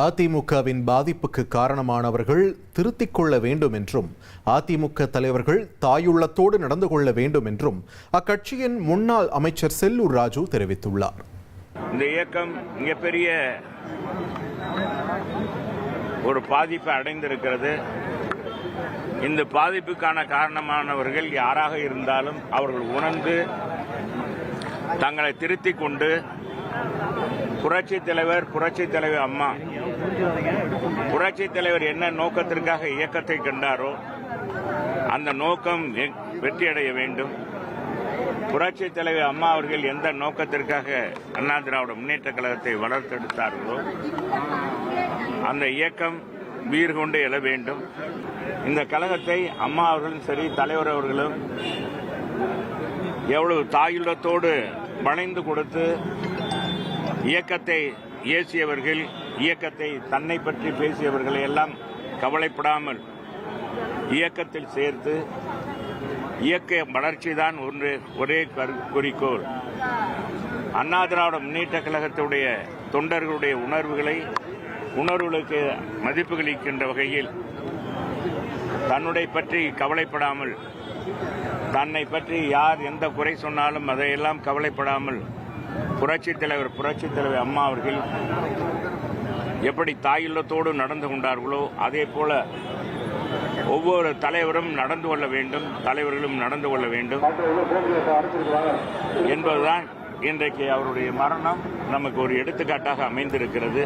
அதிமுகவின் பாதிப்புக்கு காரணமானவர்கள் திருத்திக் கொள்ள வேண்டும் என்றும் அதிமுக தலைவர்கள் தாயுள்ளத்தோடு நடந்து கொள்ள வேண்டும் என்றும் அக்கட்சியின் முன்னாள் அமைச்சர் செல்லூர் ராஜு தெரிவித்துள்ளார். இந்த இயக்கம் மிகப்பெரிய ஒரு பாதிப்பை அடைந்திருக்கிறது. இந்த பாதிப்புக்கான காரணமானவர்கள் யாராக இருந்தாலும் அவர்கள் உணர்ந்து தங்களை திருத்திக் கொண்டு புரட்சித் தலைவர் அம்மா புரட்சித் தலைவர் என்ன நோக்கத்திற்காக இயக்கத்தை கண்டாரோ அந்த நோக்கம் வெற்றியடைய வேண்டும். புரட்சித் தலைவர் அம்மா அவர்கள் எந்த நோக்கத்திற்காக அண்ணா திராவிட முன்னேற்ற கழகத்தை வளர்த்தெடுத்தார்களோ அந்த இயக்கம் வீறு கொண்டு எழ வேண்டும். இந்த கழகத்தை அம்மா அவர்களும் சரி, தலைவர் அவர்களும் எவ்வளவு தாயுள்ளத்தோடு வளைந்து கொடுத்து இயக்கத்தை ஏசியவர்கள், இயக்கத்தை தன்னை பற்றி பேசியவர்களை எல்லாம் கவலைப்படாமல் இயக்கத்தில் சேர்த்து இயக்க வளர்ச்சிதான் ஒரே குறிக்கோள். அண்ணா திராவிட முன்னேற்ற கழகத்துடைய தொண்டர்களுடைய உணர்வுகளுக்கு மதிப்புகளிக்கின்ற வகையில் தன்னுடைய பற்றி கவலைப்படாமல், தன்னை பற்றி யார் எந்த குறை சொன்னாலும் அதையெல்லாம் கவலைப்படாமல் புரட்சித் தலைவர் அம்மா அவர்கள் எப்படி தாயுள்ளத்தோடு நடந்து கொண்டார்களோ அதே போல ஒவ்வொரு தலைவரும் நடந்து கொள்ள வேண்டும், தலைவர்களும் நடந்து கொள்ள வேண்டும் என்பதுதான் இன்றைக்கு அவருடைய மரணம் நமக்கு ஒரு எடுத்துக்காட்டாக அமைந்திருக்கிறது.